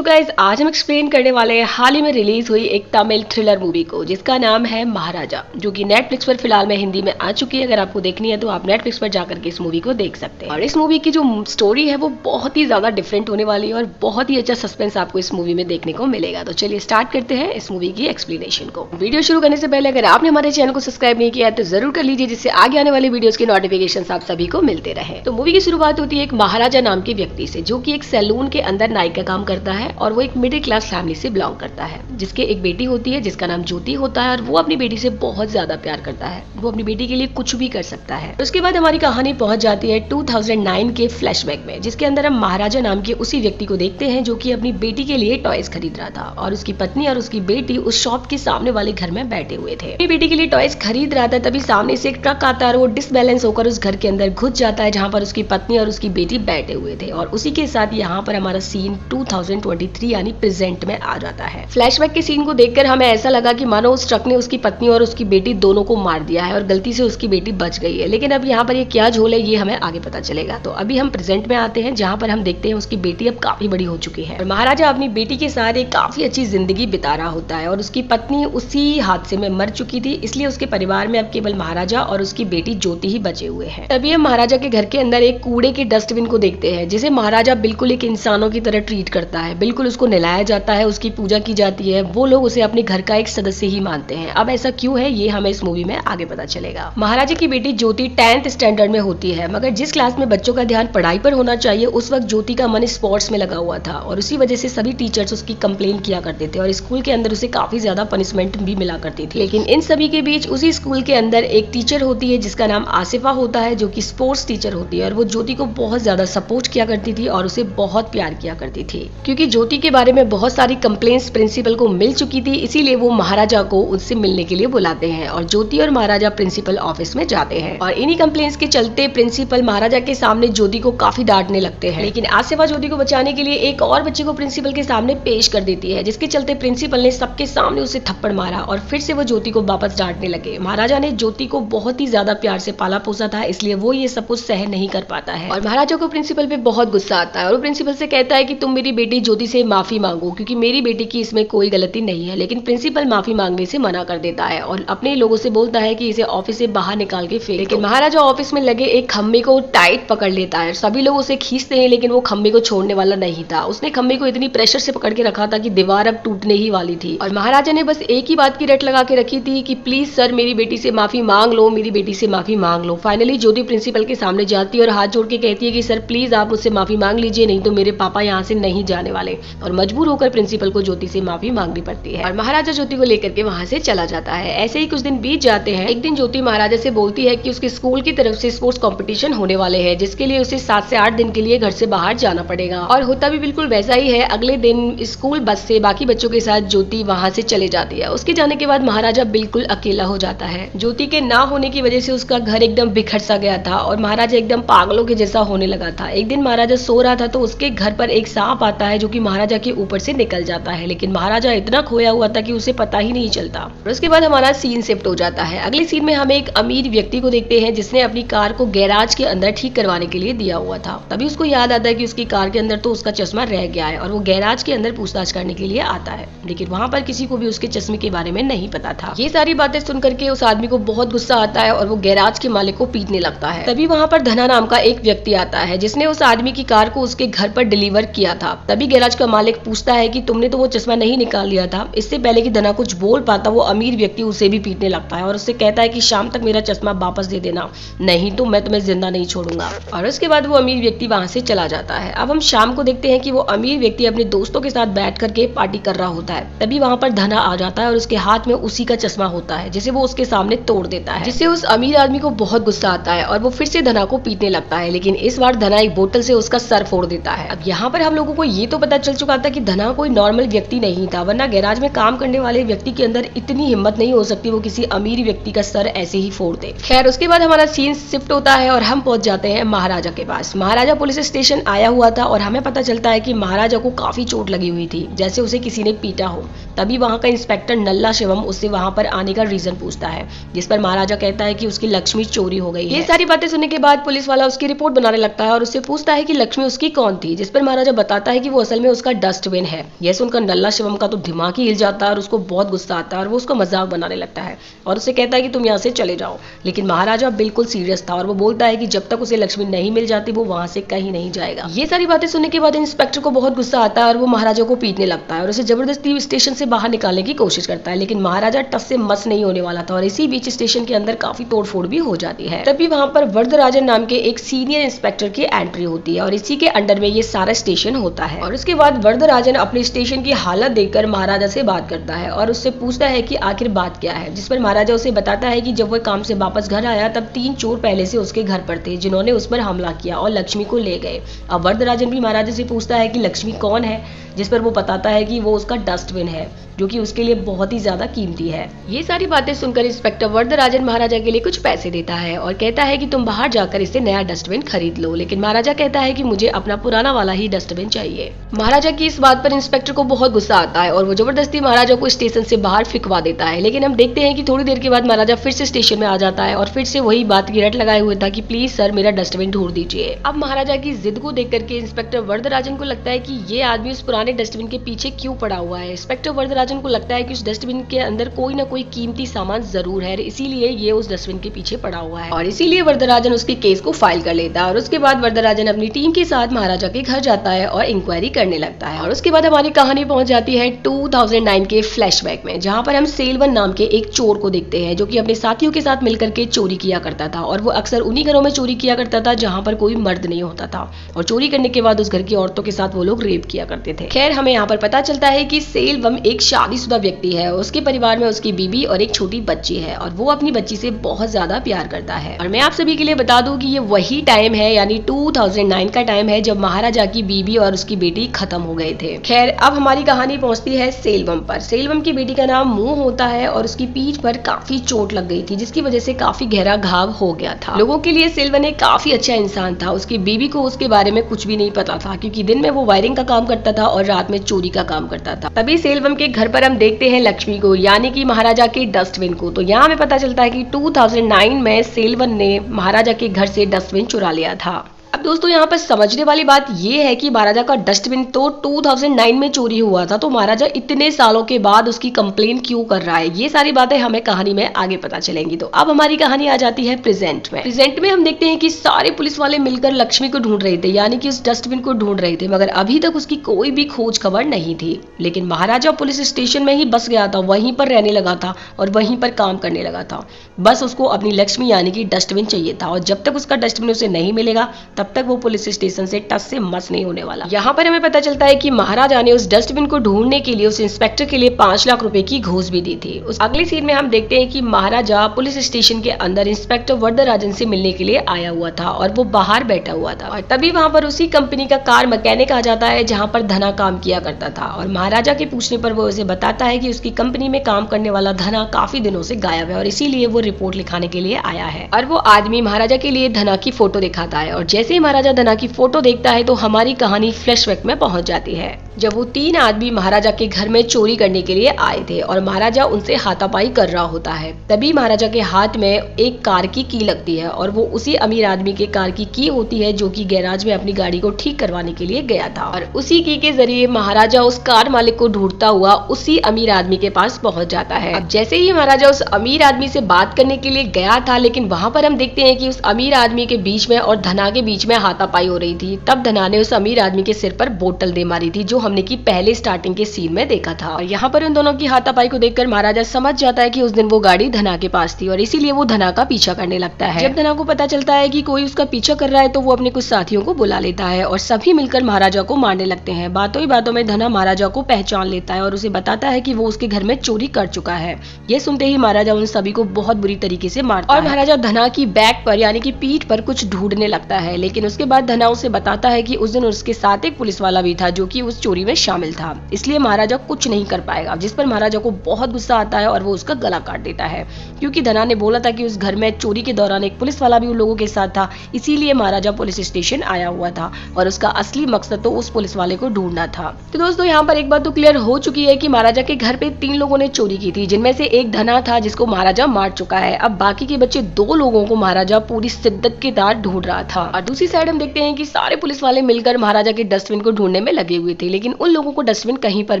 तो गाइज आज हम एक्सप्लेन करने वाले हैं हाल ही में रिलीज हुई एक तमिल थ्रिलर मूवी को जिसका नाम है महाराजा, जो कि नेटफ्लिक्स पर फिलहाल में हिंदी में आ चुकी है। अगर आपको देखनी है तो आप नेटफ्लिक्स पर जाकर के इस मूवी को देख सकते हैं। और इस मूवी की जो स्टोरी है वो बहुत ही ज्यादा डिफरेंट होने वाली है और बहुत ही अच्छा सस्पेंस आपको इस मूवी में देखने को मिलेगा। तो चलिए स्टार्ट करते हैं इस मूवी की एक्सप्लेनेशन को। वीडियो शुरू करने से पहले अगर आपने हमारे चैनल को सब्सक्राइब नहीं किया है तो जरूर कर लीजिए, जिससे आगे आने वाली वीडियोस के नोटिफिकेशन आप सभी को मिलते रहे। तो मूवी की शुरुआत होती है एक महाराजा नाम के व्यक्ति से, जो की एक सैलून के अंदर नाई का काम करता है और वो एक मिडिल क्लास फैमिली से बिलोंग करता है, जिसके एक बेटी होती है जिसका नाम ज्योति होता है और वो अपनी बेटी से बहुत ज्यादा प्यार करता है। वो अपनी बेटी के लिए कुछ भी कर सकता है। उसके बाद हमारी कहानी पहुंच जाती है 2009 के फ्लैशबैक में, जिसके अंदर हम महाराजा नाम के उसी व्यक्ति को देखते हैं जो कि अपनी बेटी के लिए टॉयज खरीद रहा था और उसकी पत्नी और उसकी बेटी उस शॉप के सामने वाले घर में बैठे हुए थे। अपनी बेटी के लिए टॉयज खरीद रहा था, तभी सामने से एक ट्रक आता है और वो डिसबैलेंस होकर उस घर के अंदर घुस जाता है जहाँ पर उसकी पत्नी और उसकी बेटी बैठे हुए थे। और उसी के साथ यहाँ पर हमारा सीन 2023 यानी प्रेजेंट में आ जाता है। फ्लैशबैक के सीन को देखकर हमें ऐसा लगा कि मानो उस ट्रक ने उसकी पत्नी और उसकी बेटी दोनों को मार दिया है और गलती से उसकी बेटी बच गई है। लेकिन अब यहाँ पर ये क्या झोल है ये हमें आगे पता चलेगा। तो अभी हम प्रेजेंट में आते हैं जहाँ पर हम देखते हैं उसकी बेटी अब काफी बड़ी हो चुकी है और महाराजा अपनी बेटी के साथ एक काफी अच्छी जिंदगी बिता रहा होता है और उसकी पत्नी उसी हादसे में मर चुकी थी, इसलिए उसके परिवार में अब केवल महाराजा और उसकी बेटी ज्योति ही बचे हुए हैं। तभी हम महाराजा के घर के अंदर एक कूड़े के डस्टबिन को देखते हैं, जिसे महाराजा बिल्कुल एक इंसानों की तरह ट्रीट करता है। बिल्कुल उसको नहलाया जाता है, उसकी पूजा की जाती है, वो लोग उसे अपने घर का एक सदस्य ही मानते हैं। अब ऐसा क्यों है ये हमें इस मूवी में आगे पता चलेगा। महाराजा की बेटी ज्योति 10th स्टैंडर्ड में होती है, मगर जिस क्लास में बच्चों का ध्यान पढ़ाई पर होना चाहिए उस वक्त ज्योति का मन स्पोर्ट्स में लगा हुआ था और उसी वजह से सभी टीचर्स उसकी कंप्लेन किया करते थे और स्कूल के अंदर उसे काफी ज्यादा पनिशमेंट भी मिला करती थी। लेकिन इन सभी के बीच उसी स्कूल के अंदर एक टीचर होती है जिसका नाम आसिफा होता है, जो कि स्पोर्ट्स टीचर होती है और वो ज्योति को बहुत ज्यादा सपोर्ट किया करती थी और उसे बहुत प्यार किया करती थी। क्योंकि ज्योति के बारे में बहुत सारी कंप्लेंट्स प्रिंसिपल को मिल चुकी थी, इसीलिए वो महाराजा को उससे मिलने के लिए बुलाते हैं और ज्योति और महाराजा प्रिंसिपल ऑफिस में जाते हैं। और इन्हीं कंप्लेंट्स के चलते प्रिंसिपल महाराजा के सामने ज्योति को काफी डांटने लगते हैं। लेकिन आसिफा ज्योति को बचाने के लिए एक और बच्चे को प्रिंसिपल के सामने पेश कर देती है, जिसके चलते प्रिंसिपल ने सबके सामने उसे थप्पड़ मारा और फिर से वो ज्योति को वापस डांटने लगे। महाराजा ने ज्योति को बहुत ही ज्यादा प्यार से पाला पोसा था, इसलिए वो ये सब कुछ सहन नहीं कर पाता है और महाराजा को प्रिंसिपल पे बहुत गुस्सा आता है और वो प्रिंसिपल से कहता है कि तुम मेरी बेटी ज्योति से माफी मांगो, क्योंकि मेरी बेटी की इसमें कोई गलती नहीं है। लेकिन प्रिंसिपल माफी मांगने से मना कर देता है और अपने लोगों से बोलता है कि इसे ऑफिस से बाहर निकाल के फेंक। लेकिन महाराजा ऑफिस में लगे एक खम्भे को टाइट पकड़ लेता है, सभी लोग उसे खींचते हैं लेकिन वो खम्भे को छोड़ने वाला नहीं था। उसने खम्भे को इतनी प्रेशर से पकड़ के रखा था कि दीवार अब टूटने ही वाली थी और महाराजा ने बस एक ही बात की रट लगा के रखी थी कि प्लीज सर मेरी बेटी से माफी मांग लो, मेरी बेटी से माफी मांग लो। फाइनली ज्योति प्रिंसिपल के सामने जाती है और हाथ जोड़ के कहती है कि सर प्लीज आप मुझसे माफी मांग लीजिए, नहीं तो मेरे पापा यहाँ से नहीं जाने वाले। और मजबूर होकर प्रिंसिपल को ज्योति से माफी मांगनी पड़ती है और महाराजा ज्योति को लेकर के वहां से चला जाता है। ऐसे ही कुछ दिन बीत जाते हैं। एक दिन ज्योति महाराजा से बोलती है कि उसके स्कूल की तरफ से स्पोर्ट्स कंपटीशन होने वाले हैं, जिसके लिए उसे 7 से 8 दिन के लिए घर से बाहर जाना पड़ेगा। और होता भी बिल्कुल वैसा ही है। अगले दिन स्कूल बस से बाकी बच्चों के साथ ज्योति वहां से चले जाती है। उसके जाने के बाद महाराजा बिल्कुल अकेला हो जाता है। ज्योति के ना होने की वजह से उसका घर एकदम बिखर सा गया था और महाराजा एकदम पागलों के जैसा होने लगा था। एक दिन महाराजा सो रहा था तो उसके घर पर एक सांप आता है जो कि महाराजा के ऊपर से निकल जाता है, लेकिन महाराजा इतना खोया हुआ था कि उसे पता ही नहीं चलता। और उसके बाद हमारा सीन शिफ्ट हो जाता है। अगले सीन में हम एक अमीर व्यक्ति को देखते हैं जिसने अपनी कार को गैराज के अंदर ठीक करवाने के लिए दिया हुआ था। तभी उसको याद आता है कि उसकी कार के अंदर तो उसका चश्मा रह गया है और वो गैराज के अंदर पूछताछ करने के लिए आता है, लेकिन वहाँ पर किसी को भी उसके चश्मे के बारे में नहीं पता था। ये सारी बातें सुन करके उस आदमी को बहुत गुस्सा आता है और वो गैराज के मालिक को पीटने लगता है। तभी वहाँ पर धना नाम का एक व्यक्ति आता है जिसने उस आदमी की कार को उसके घर पर डिलीवर किया था। तभी गैराज का मालिक पूछता है कि तुमने तो वो चश्मा नहीं निकाल लिया था। इससे पहले कि धना कुछ बोल पाता वो अमीर व्यक्ति उसे भी पीटने लगता है और उससे कहता है कि शाम तक मेरा चश्मा वापस दे देना, नहीं तो मैं तुम्हें जिंदा नहीं छोड़ूंगा। और उसके बाद वो अमीर व्यक्ति वहां से चला जाता है। अब हम शाम को देखते हैं कि वो अमीर व्यक्ति अपने दोस्तों के साथ बैठ करके पार्टी कर रहा होता है। तभी वहां पर धना आ जाता है और उसके हाथ में उसी का चश्मा होता है, जिसे वो उसके सामने तोड़ देता है, जिससे उस अमीर आदमी को बहुत गुस्सा आता है और वो फिर से धना को पीटने लगता है। लेकिन इस बार धना एक बोतल से उसका सर फोड़ देता है। अब यहाँ पर हम लोगों को ये तो पता चल चुका था कि धना कोई नॉर्मल व्यक्ति नहीं था, वरना गैराज में काम करने वाले व्यक्ति के अंदर इतनी हिम्मत नहीं हो सकती वो किसी अमीर व्यक्ति का सर ऐसे ही फोड़ दे। खैर उसके बाद हमारा सीन शिफ्ट होता है और हम पहुंच जाते हैं महाराजा के पास। महाराजा पुलिस स्टेशन आया हुआ था और हमें पता चलता है कि महाराजा को काफी चोट लगी हुई थी, जैसे उसे किसी ने पीटा हो। तभी वहाँ का इंस्पेक्टर नल्ला शिवम उससे वहाँ पर आने का रीजन पूछता है, जिस पर महाराजा कहता है कि उसकी लक्ष्मी चोरी हो गई है। ये सारी बातें सुनने के बाद पुलिस वाला उसकी रिपोर्ट बनाने लगता है और उससे पूछता है कि लक्ष्मी उसकी कौन थी, जिस पर महाराजा बताता है कि वो असल में उसका डस्टबिन है। यह सुनकर नल्ला शिवम का तो दिमाग ही हिल जाता है और उसको बहुत गुस्सा आता है और वो उसका मजाक बनाने लगता है और उसे कहता है कि तुम यहाँ से चले जाओ। लेकिन महाराजा बिल्कुल सीरियस था और वो बोलता है कि जब तक उसे लक्ष्मी नहीं मिल जाती वो वहां से कहीं नहीं जाएगा। ये सारी बातें सुनने के बाद इंस्पेक्टर को बहुत गुस्सा आता है और वो महाराजा को पीटने लगता है और उसे जबरदस्ती स्टेशन से बाहर निकालने की कोशिश करता है। लेकिन महाराजा टस से मस नहीं होने वाला था और इसी बीच स्टेशन के अंदर काफी तोड़फोड़ भी हो जाती है। तभी वहां पर वरदराजन नाम के एक सीनियर इंस्पेक्टर की एंट्री होती है और इसी के अंडर में ये सारा स्टेशन होता है। और उसके बाद वरदराजन अपने स्टेशन की हालत देखकर महाराजा से बात करता है और उससे पूछता है कि आखिर बात क्या है, जिस पर महाराजा उसे बताता है कि जब वह काम से वापस घर आया तब 3 चोर पहले से उसके घर पर थे जिन्होंने उस पर हमला किया और लक्ष्मी को ले गए। अब वरदराजन भी महाराजा से पूछता है कि लक्ष्मी कौन है, जिस पर वो बताता है कि वो उसका डस्टबिन है जो कि उसके लिए बहुत ही ज्यादा कीमती है। ये सारी बातें सुनकर इंस्पेक्टर वरदराजन महाराजा के लिए कुछ पैसे देता है और कहता है कि तुम बाहर जाकर इससे नया डस्टबिन खरीद लो। लेकिन महाराजा कहता है कि मुझे अपना पुराना वाला ही डस्टबिन चाहिए। महाराजा की इस बात पर इंस्पेक्टर को बहुत गुस्सा आता है और वो जबरदस्ती महाराजा को स्टेशन से बाहर फिकवा देता है। लेकिन हम देखते हैं कि थोड़ी देर के बाद महाराजा फिर से स्टेशन में आ जाता है और फिर से वही बात की रट लगाए हुए था कि प्लीज सर मेरा डस्टबिन ढूंढ दीजिए। अब महाराजा की जिद को देख करके इंस्पेक्टर वरदराजन को लगता है कि ये आदमी उस पुराने डस्टबिन के पीछे क्यों पड़ा हुआ है। इंस्पेक्टर वरदराजन को लगता है कि उस डस्टबिन के अंदर कोई ना कोई कीमती सामान जरूर है, इसीलिए ये उस डस्टबिन के पीछे पड़ा हुआ है और इसीलिए वरदराजन उसके केस को फाइल कर लेता है। और उसके बाद वरदराजन अपनी टीम के साथ महाराजा के घर जाता है और इंक्वायरी करने लगता है। और उसके बाद हमारी कहानी पहुंच जाती है 2009 के फ्लैशबैक में, जहां पर हम सेल्वन नाम के एक चोर को देखते हैं जो कि अपने साथियों के साथ मिलकर के चोरी किया करता था और वो अक्सर उन्हीं घरों में चोरी किया करता था जहां पर कोई मर्द नहीं होता था और चोरी करने के बाद उस घर की औरतों के साथ वो लोग रेप किया करते थे। खैर हमें यहाँ पर पता चलता है कि सेल्वम एक शादीशुदा व्यक्ति है। उसके परिवार में उसकी बीबी और एक छोटी बच्ची है और वो अपनी बच्ची से बहुत ज्यादा प्यार करता है। और मैं आप सभी के लिए बता दूं कि ये वही टाइम है यानी 2009 का टाइम है जब महाराजा की बीबी और उसकी बेटी खत्म हो गए थे। खैर अब हमारी कहानी पहुंचती है सेल्वम पर। सेल्वम की बेटी का नाम मुंह होता है और उसकी पीठ पर काफी चोट लग गई थी जिसकी वजह से काफी गहरा घाव हो गया था। लोगों के लिए सेल्वम एक काफी अच्छा इंसान था। उसकी बीबी को उसके बारे में कुछ भी नहीं पता था क्योंकि दिन में वो वायरिंग का काम करता था और रात में चोरी का काम करता था। तभी सेल्वम के घर पर हम देखते हैं लक्ष्मी को यानी कि महाराजा के डस्टबिन को। तो यहाँ हमें पता चलता है कि 2009 में सेल्वन ने महाराजा के घर से डस्टबिन चुरा लिया था। अब दोस्तों यहाँ पर समझने वाली बात ये है कि महाराजा का डस्टबिन तो 2009 में चोरी हुआ था, तो महाराजा इतने सालों के बाद उसकी कंप्लेन क्यों कर रहा है, ये सारी बातें हमें कहानी में आगे पता चलेंगी। तो अब हमारी कहानी आ जाती है प्रेजेंट में। प्रेजेंट में हम देखते हैं कि सारे पुलिस वाले मिलकर लक्ष्मी को ढूंढ रहे थे यानी कि उस डस्टबिन को ढूंढ रहे थे, मगर अभी तक उसकी कोई भी खोज खबर नहीं थी। लेकिन महाराजा पुलिस स्टेशन में ही बस गया था, वहीं पर रहने लगा था और वहीं पर काम करने लगा था। बस उसको अपनी लक्ष्मी यानी कि डस्टबिन चाहिए था और जब तक उसका डस्टबिन उसे नहीं मिलेगा तब तक वो पुलिस स्टेशन से टस से मस नहीं होने वाला। यहाँ पर हमें पता चलता है कि महाराजा ने उस डस्टबिन को ढूंढने के लिए उस इंस्पेक्टर के लिए 5 लाख रुपए की घूस भी दी थी। उस अगली सीन में हम देखते हैं कि महाराजा पुलिस स्टेशन के अंदर इंस्पेक्टर वरदराजन से मिलने के लिए आया हुआ था और वो बाहर बैठा हुआ था और तभी वहां पर उसी कंपनी का कार मैकेनिक आ जाता है जहां पर धना काम किया करता था। और महाराजा के पूछने पर वो उसे बताता है कि उसकी कंपनी में काम करने वाला धना काफी दिनों से गायब है और इसीलिए वो रिपोर्ट लिखाने के लिए आया है। और वो आदमी महाराजा के लिए धना की फोटो दिखाता है और जैसे ही महाराजा धना की फोटो देखता है तो हमारी कहानी फ्लैशबैक में पहुंच जाती है जब वो 3 आदमी महाराजा के घर में चोरी करने के लिए आए थे और महाराजा उनसे हाथापाई कर रहा होता है। तभी महाराजा के हाथ में एक कार की की लगती है और वो उसी अमीर आदमी के कार की की होती है जो कि गैराज में अपनी गाड़ी को ठीक करवाने के लिए गया था। और उसी की के जरिए महाराजा उस कार मालिक को ढूंढता हुआ उसी अमीर आदमी के पास पहुंच जाता है। अब जैसे ही महाराजा उस अमीर आदमी से बात करने के लिए गया था, लेकिन वहां पर हम देखते हैं कि उस अमीर आदमी के बीच में और धना के बीच में हाथापाई हो रही थी। तब धना ने उस अमीर आदमी के सिर पर बोतल दे मारी थी जो हमने की पहले स्टार्टिंग के सीन में देखा था। और यहाँ पर उन दोनों की हाथापाई को देखकर महाराजा समझ जाता है कि उस दिन वो गाड़ी धना के पास थी और इसीलिए वो धना का पीछा करने लगता है। जब धना को पता चलता है कि कोई उसका पीछा कर रहा है तो वो अपने कुछ साथियों को बुला लेता है और सभी मिलकर महाराजा को मारने लगते हैं। बातों ही बातों में धना महाराजा को पहचान लेता है और उसे बताता है कि वो उसके घर में चोरी कर चुका है। ये सुनते ही महाराजा उन सभी को बहुत बुरी तरीके से मारता है और महाराजा धना की बैक पर यानी कि पीठ पर कुछ ढूंढने लगता है। लेकिन उसके बाद धना उसे बताता है कि उस दिन उसके साथ एक पुलिस वाला भी था जो कि उस चोरी में शामिल था, इसलिए महाराजा कुछ नहीं कर पाएगा। जिस पर महाराजा को बहुत गुस्सा आता है और वो उसका गला काट देता है क्योंकि धना ने बोला था कि उस घर में चोरी के दौरान एक पुलिस वाला भी उन लोगों के साथ था, इसीलिए महाराजा पुलिस स्टेशन आया हुआ था और उसका असली मकसद तो उस पुलिस वाले को ढूंढना था। तो दोस्तों यहाँ पर एक बात तो क्लियर हो चुकी है कि महाराजा के घर पे 3 लोगों ने चोरी की थी, जिनमें से एक धना था जिसको महाराजा मार चुका है। अब बाकी के बच्चे 2 लोगों को महाराजा पूरी शिद्दत के साथ ढूंढ रहा था। और दूसरी साइड हम देखते हैं कि सारे पुलिस वाले मिलकर महाराजा के डस्टबिन को ढूंढने में लगे हुए थे, लेकिन उन लोगों को डस्टबिन कहीं पर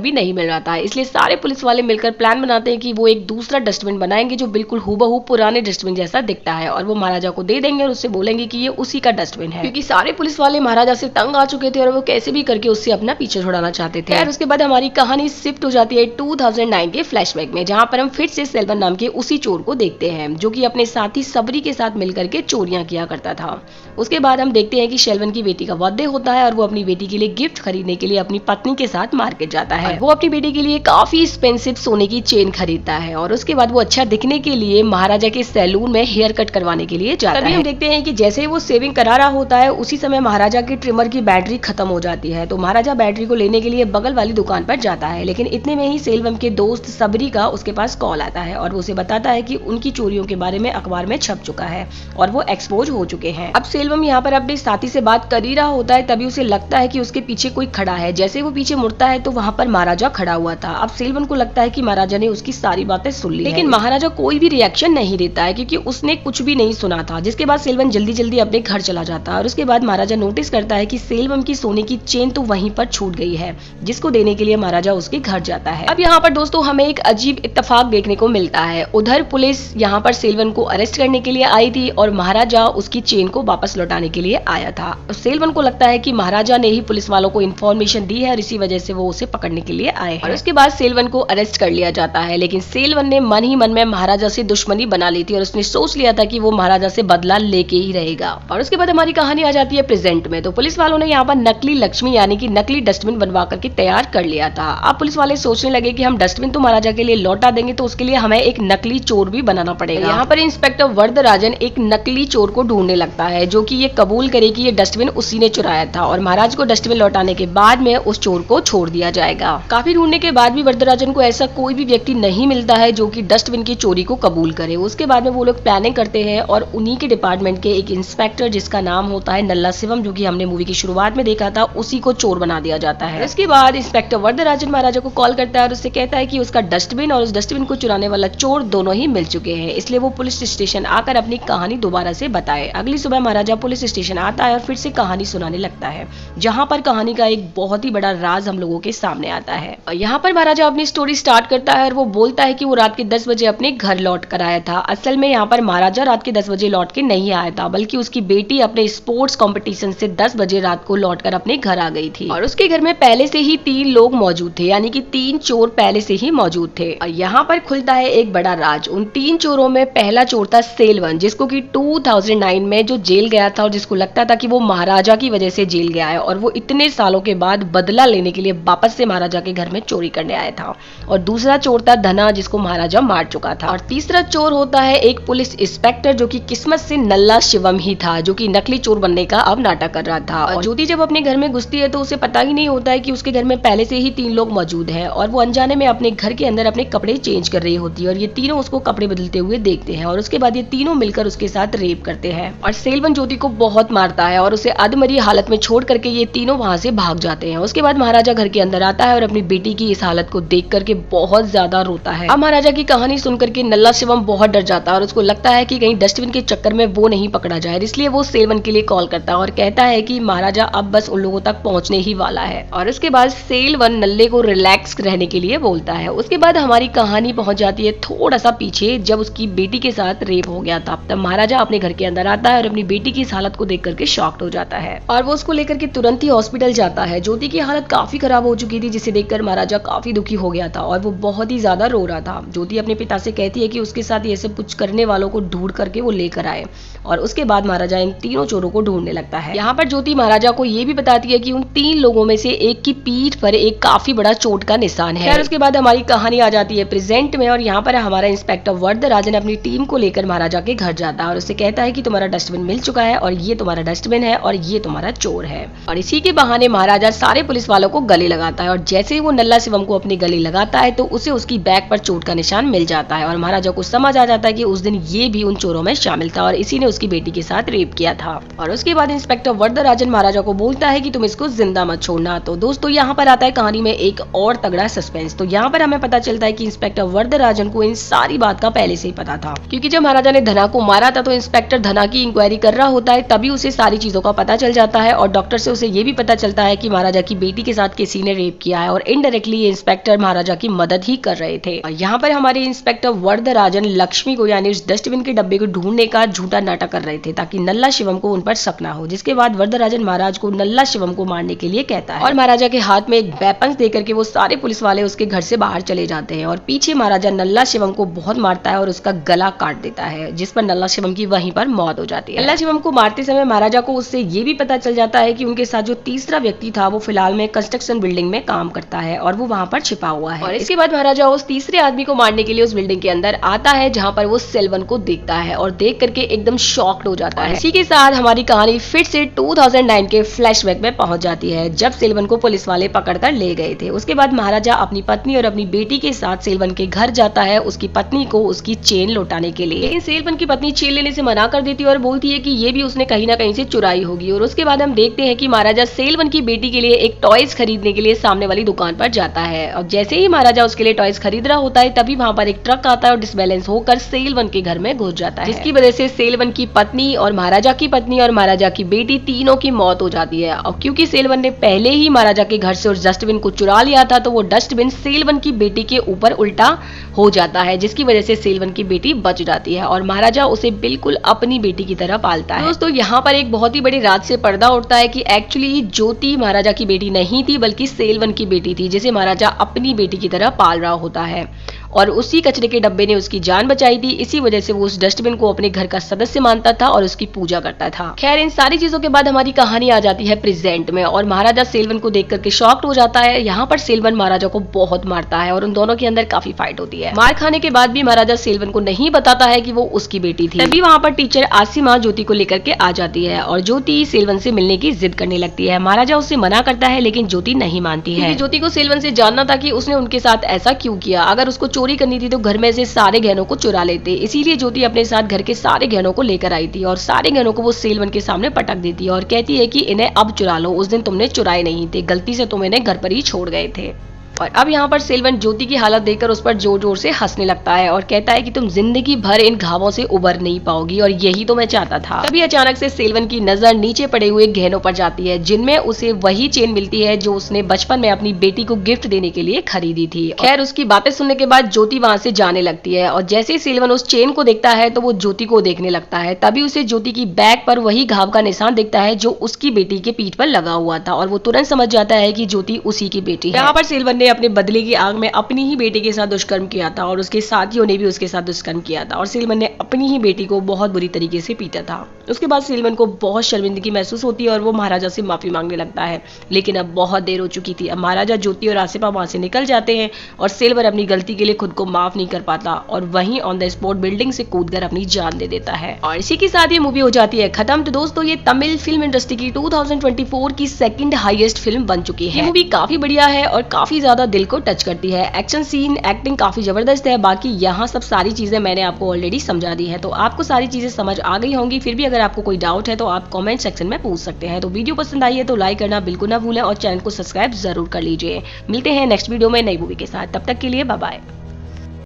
भी नहीं मिल रहा था। इसलिए सारे पुलिस वाले मिलकर प्लान बनाते हैं कि वो एक दूसरा डस्टबिन बनाएंगे जो बिल्कुल हूबहू पुराने डस्टबिन जैसा दिखता है, और वो महाराजा को दे देंगे और उससे बोलेंगे कि ये उसी का डस्टबिन है, क्योंकि सारे पुलिस वाले महाराजा से तंग आ चुके थे और वो कैसे भी करके उससे अपना पीछे छुड़ाना चाहते थे। और उसके बाद हमारी कहानी शिफ्ट हो जाती है 2009 के फ्लैशबैक में, जहाँ पर हम फिर से सेल्वन नाम के उसी चोर को देखते हैं जो कि अपने साथी सबरी के साथ मिलकर के चोरियां किया करता था। उसके बाद हम देखते हैं कि शेल्वन की बेटी का बर्थडे होता है और वो अपनी बेटी के लिए गिफ्ट खरीदने के लिए अपनी पत्नी के साथ मार्केट जाता है। वो अपनी बेटी के लिए काफी एक्सपेंसिव सोने की चेन खरीदता है और उसके बाद वो अच्छा दिखने के लिए महाराजा के सैलून में हेयर कट करवाने के लिए जाता है। हम देखते हैं कि जैसे ही वो सेविंग करा रहा होता है उसी समय महाराजा के ट्रिमर की बैटरी खत्म हो जाती है, तो महाराजा बैटरी को लेने के लिए बगल वाली दुकान पर जाता है। लेकिन इतने में ही सेल्वम के दोस्त सबरी का उसके पास कॉल आता है और वो उसे बताता है कि उनकी चोरियों के बारे में अखबार में छप चुका है और वो एक्सपोज हो चुके हैं। अब सेल्वम यहाँ पर अपने साथी से बात कर ही रहा होता है, तभी उसे लगता है कि उसके पीछे कोई खड़ा है। जैसे वो पीछे मुड़ता है तो वहाँ पर महाराजा खड़ा हुआ था। अब सेल्वन को लगता है कि महाराजा ने उसकी सारी बातें सुन ली, लेकिन महाराजा कोई भी रिएक्शन नहीं देता है क्योंकि उसने कुछ भी नहीं सुना था। जिसके बाद सेल्वन जल्दी जल्दी अपने घर चला जाता है और उसके बाद महाराजा नोटिस करता है कि सेल्वम की सोने की चेन तो वहीं पर छूट गई है, जिसको देने के लिए महाराजा उसके घर जाता है। अब यहाँ पर दोस्तों हमें एक अजीब इत्तेफाक देखने को मिलता है। उधर पुलिस यहाँ पर सेल्वन को अरेस्ट करने के लिए आई थी और महाराजा उसकी चेन को वापस लौटाने के लिए आया था। सेल्वन को लगता है कि महाराजा ने ही पुलिस वालों को इन्फॉर्मेशन दी है और इसी वजह से वो उसे पकड़ने के लिए आए हैं। और उसके बाद सेल्वन को अरेस्ट कर लिया जाता है, लेकिन सेल्वन ने मन ही मन में महाराजा से दुश्मनी बना ली थी और उसने सोच लिया था कि वो महाराजा से बदला लेके ही रहेगा। और उसके बाद हमारी कहानी आ जाती है प्रेजेंट में। तो पुलिस वालों ने यहाँ पर नकली लक्ष्मी यानी कि नकली डस्टबिन बनवा करके तैयार कर लिया था। अब पुलिस वाले सोचने लगे कि हम डस्टबिन तो महाराजा के लिए लौटा देंगे, तो उसके लिए हमें एक नकली चोर भी बनाना पड़ेगा। यहाँ पर इंस्पेक्टर वरदराजन एक नकली चोर को ढूंढने लगता है जो कि ये कबूल करे कि ये डस्टबिन उसी ने चुराया था और महाराज को डस्टबिन लौटाने के बाद में उस चोर को छोड़ दिया जाएगा। काफी ढूंढने के बाद भी वरदराजन को ऐसा कोई भी व्यक्ति नहीं मिलता है जो कि डस्टबिन की चोरी को कबूल करे। उसके बाद में वो लोग प्लानिंग करते हैं और उन्हीं के डिपार्टमेंट के एक इंस्पेक्टर जिसका नाम होता है नल्ला शिवम, जो कि हमने मूवी की शुरुआत में देखा था, उसी को चोर बना दिया जाता है। इसके बाद इंस्पेक्टर वरदराजन महाराजा को कॉल करता है और उससे कहता है कि उसका डस्टबिन और उस डस्टबिन को चुराने वाला चोर दोनों ही मिल चुके हैं, इसलिए वो पुलिस स्टेशन आकर अपनी कहानी दोबारा से बताए। अगली सुबह महाराजा पुलिस स्टेशन आता है और फिर से कहानी सुनाने लगता है, जहाँ पर कहानी का एक बहुत ही बड़ा राज हम लोगों के सामने आता है। और यहाँ पर महाराजा अपनी स्टोरी स्टार्ट करता है और वो बोलता है कि वो रात के 10 बजे अपने घर लौट कर आया था। असल में यहाँ पर महाराजा रात के 10 बजे लौट के नहीं आया था, बल्कि उसकी बेटी अपने स्पोर्ट्स कंपटीशन से 10 बजे रात को लौटकर अपने घर आ गई थी और उसके घर में पहले से ही 3 लोग मौजूद थे, यानी कि 3 चोर पहले से ही मौजूद थे। और यहाँ पर खुलता है एक बड़ा राज। उन 3 चोरों में पहला चोर था सेल्वन, जिसको कि 2009 में जो जेल गया था और जिसको लगता था कि वो महाराजा की वजह से जेल गया है और वो इतने सालों के बाद बदला लेने के लिए वापस से महाराजा के घर में चोरी करने आया था। और दूसरा चोर था धना, जिसको महाराजा मार चुका था। और तीसरा चोर होता है एक पुलिस इंस्पेक्टर जो कि किस्मत से नल्ला शिवम ही था, जो कि नकली चोर बनने का अब नाटक कर रहा था। और ज्योति जब अपने घर में घुसती है तो उसे पता ही नहीं होता है कि उसके घर में पहले से ही 3 लोग मौजूद हैं और वो अनजाने में अपने घर के अंदर अपने कपड़े चेंज कर रही होती है और ये तीनों उसको कपड़े बदलते हुए देखते हैं और उसके बाद ये तीनों मिलकर उसके साथ रेप करते हैं। और सेल्वन ज्योति को बहुत मारता है और उसे अधमरी हालत में छोड़ करके ये तीनों वहां से भाग जाते हैं। उसके बाद महाराजा घर के अंदर आता है और अपनी बेटी की इस हालत को देख करके बहुत ज्यादा रोता है। अब महाराजा की कहानी सुन करके नल्ला शिवम बहुत डर जाता है और उसको लगता है कि कहीं डस्टबिन के चक्कर में वो नहीं पकड़ा जाए, इसलिए वो सेल्वन के लिए कॉल करता है और कहता है कि महाराजा अब बस उन लोगों तक पहुंचने ही वाला है। और उसके बाद सेल्वन नल्ले को रिलैक्स रहने के लिए बोलता है। उसके बाद हमारी कहानी पहुंच जाती है थोड़ा सा पीछे, जब उसकी बेटी के साथ रेप हो गया था। तब महाराजा अपने घर के अंदर आता है और अपनी बेटी की इस हालत को देख करके शॉक्ड हो जाता है और वो उसको लेकर के तुरंत ही हॉस्पिटल जाता है। ज्योति की हालत काफी खराब हो चुकी थी, जिसे देखकर महाराजा काफी दुखी हो गया था और वो बहुत ही ज्यादा रो रहा था। ज्योति अपने पिता से कहती है कि उसके साथ ये सब कुछ करने वालों को ढूंढ करके वो लेकर आए और उसके बाद महाराजा इन तीनों चोरों को ढूंढने लगता है। यहाँ पर ज्योति महाराजा को ये भी बताती है कि उन 3 लोगों में से एक की पीठ पर एक काफी बड़ा चोट का निशान है। और उसके बाद हमारी कहानी आ जाती है प्रेजेंट में और यहाँ पर हमारा इंस्पेक्टर वरदराजन अपनी टीम को लेकर महाराजा के घर जाता है और उससे कहता है कि तुम्हारा डस्टबिन मिल चुका है और ये तुम्हारा डस्टबिन है और ये तुम्हारा चोर है। और इसी के बहाने महाराजा सारे पुलिस वालों को गले लगाता है और जैसे ही वो नल्ला शिवम को अपने गले लगाता है तो उसे उसकी बैक पर चोट का निशान मिल जाता है और महाराजा को समझ आ जाता है कि उस दिन ये भी उन चोरों में शामिल था और इसी ने उसकी बेटी के साथ रेप किया था। और उसके बाद इंस्पेक्टर वरदराजन महाराजा को बोलता है कि तुम इसको जिंदा मत छोड़ना। तो दोस्तों यहाँ पर आता है कहानी में एक और तगड़ा सस्पेंस। तो यहाँ पर हमें पता चलता है कि इंस्पेक्टर वरदराजन को इन सारी बात का पहले से ही पता था, क्योंकि जब महाराजा ने धना को मारा था तो इंस्पेक्टर धना की इंक्वायरी कर रहा होता है, तभी उसे सारी चीजों का पता चल जाता है और डॉक्टर से उसे ये भी पता चलता है कि महाराजा की बेटी के साथ किसी ने रेप किया है और इनडायरेक्टली इंस्पेक्टर महाराजा की मदद ही कर रहे थे। यहाँ पर हमारे इंस्पेक्टर वरदराजन लक्ष्मी को यानी उस डस्टबिन के डब्बे को ढूंढने का झूठा नाटक कर रहे थे ताकि नल्ला शिवम को उन पर शक ना हो। जिसके बाद वरदराजन महाराज को नल्ला शिवम को मारने के लिए कहता है और महाराजा के हाथ में एक वेपन देकर के वो सारे पुलिस वाले उसके घर से बाहर चले जाते हैं और पीछे महाराजा नल्ला शिवम को बहुत मारता है और उसका गला काट देता है, जिस पर नल्ला शिवम की वहीं पर मौत हो जाती है। नल्ला शिवम को मारते समय महाराजा को उससे ये भी पता चल जाता है कि उनके साथ जो तीसरा व्यक्ति था वो फिलहाल में कंस्ट्रक्शन बिल्डिंग में काम करता है और वो वहाँ पर छिपा हुआ है। और इसके बाद महाराजा उस तीसरे आदमी को मारने के लिए उस बिल्डिंग के अंदर आता है जहाँ पर वो सेल्वन को देखता है और देख करके एकदम शॉक्ड हो जाता है। इसी के साथ हमारी कहानी फिर से 2009 के फ्लैशबैक में पहुंच जाती है जब सेल्वन को पुलिस वाले पकड़कर ले गए थे। उसके बाद महाराजा अपनी पत्नी और अपनी बेटी के साथ सेल्वन के घर जाता है उसकी पत्नी को उसकी चेन लौटाने के लिए। लेकिन सेल्वन की पत्नी चेन लेने से मना कर देती है और बोलती है कि ये भी उसने कहीं ना कहीं से चुराई होगी। और उसके बाद हम देखते हैं कि महाराजा सेल्वन की बेटी के लिए एक टॉयज खरीदने के लिए सामने वाली दुकान पर जाता है और जैसे ही महाराजा उसके लिए टॉयज खरीद रहा होता है तभी वहाँ पर एक ट्रक आता है और डिसबैलेंस होकर सेल्वन के घर में घुस जाता है, जिसकी वजह से सेल्वन की पत्नी और महाराजा की पत्नी और महाराजा की बेटी तीनों की मौत हो जाती है। और क्योंकि सेल्वन ने पहले ही महाराजा के घर से उस डस्टबिन को चुरा लिया था तो वो डस्टबिन सेल्वन की बेटी के ऊपर उल्टा हो जाता है, जिसकी वजह से सेल्वन की बेटी बच जाती है और महाराजा उसे बिल्कुल अपनी बेटी की तरह पालता है। दोस्तों यहाँ पर एक बहुत ही बड़ी रात से पर्दा उठता है कि एक्चुअली ज्योति महाराजा की बेटी नहीं थी बल्कि सेल्वन की बेटी थी जिसे महाराजा अपनी बेटी की तरह पाल रहा होता है और उसी कचरे के डब्बे ने उसकी जान बचाई थी। इसी वजह से वो उस डस्टबिन को अपने घर का सदस्य मानता था और उसकी पूजा करता था। खैर इन सारी चीजों के बाद हमारी कहानी आ जाती है प्रेजेंट में और महाराजा सेल्वन को देख करके शॉक्ड हो जाता है। यहाँ पर सेल्वन महाराजा को बहुत मारता है और उन दोनों के अंदर काफी फाइट होती है। मार खाने के बाद भी महाराजा सेल्वन को नहीं बताता है कि वो उसकी बेटी थी। तभी वहाँ पर टीचर आसिमा ज्योति को लेकर के आ जाती है और ज्योति सेल्वन से मिलने की जिद करने लगती है। महाराजा उससे मना करता है लेकिन ज्योति नहीं मानती है। ज्योति को सेल्वन से जानना था कि उसने उनके साथ ऐसा क्यों किया। अगर उसको चोरी करनी थी तो घर में से सारे गहनों को चुरा लेते, इसीलिए ज्योति अपने साथ घर के सारे गहनों को लेकर आई थी और सारे गहनों को वो सेल्वन के सामने पटक देती है और कहती है कि इन्हें अब चुरा लो, उस दिन तुमने चुराए नहीं थे, गलती से तुम इन्हें घर पर ही छोड़ गए थे। और अब यहाँ पर सेल्वन ज्योति की हालत देखकर उस पर जोर जोर से हंसने लगता है और कहता है कि तुम जिंदगी भर इन घावों से उबर नहीं पाओगी और यही तो मैं चाहता था। तभी अचानक से सेल्वन की नजर नीचे पड़े हुए गहनों पर जाती है जिनमें उसे वही चेन मिलती है जो उसने बचपन में अपनी बेटी को गिफ्ट देने के लिए खरीदी थी। खैर उसकी बातें सुनने के बाद ज्योति वहां से जाने लगती है और जैसे ही सेल्वन उस चेन को देखता है तो वो ज्योति को देखने लगता है। तभी उसे ज्योति की बैग पर वही घाव का निशान दिखता है जो उसकी बेटी के पीठ पर लगा हुआ था और वो तुरंत समझ जाता है कि ज्योति उसी की बेटी है। यहाँ पर सेल्वन ने अपने बदले की में अपनी ही बेटी के साथ दुष्कर्म किया था और उसके साथियों ने भी उसके साथ दुष्कर्म किया था और सेल्वन ने अपनी ही बेटी को बहुत बुरी तरीके से पीटा था। उसके बाद सेल्वन को बहुत शर्मिंदगी महसूस होती है और वो महाराजा से माफी मांगने लगता है, लेकिन अब बहुत देर हो चुकी थी। अब महाराजा ज्योति और आसिफा वहां से निकल जाते हैं और सेल्वन अपनी गलती के लिए खुद को माफ नहीं कर पाता और वहीं ऑन द स्पॉट बिल्डिंग से कूदकर अपनी जान दे देता है और इसी के साथ ये मूवी हो जाती है खत्म। तो दोस्तों ये तमिल फिल्म इंडस्ट्री की 2024 की सेकंड हाईएस्ट फिल्म बन चुकी है। मूवी काफी बढ़िया है और काफी ज्यादा दिल को टच करती है। एक्शन सीन एक्टिंग काफी जबरदस्त है। बाकी यहाँ सब सारी चीजें मैंने आपको ऑलरेडी समझा दी है तो आपको सारी चीजें समझ आ गई होंगी। फिर भी अगर आपको कोई डाउट है तो आप कमेंट सेक्शन में पूछ सकते हैं। तो वीडियो पसंद आई है तो लाइक करना बिल्कुल ना भूलें और चैनल को सब्सक्राइब जरूर कर लीजिए। मिलते हैं नेक्स्ट वीडियो में नई मूवी के साथ, तब तक के लिए बाय बाय।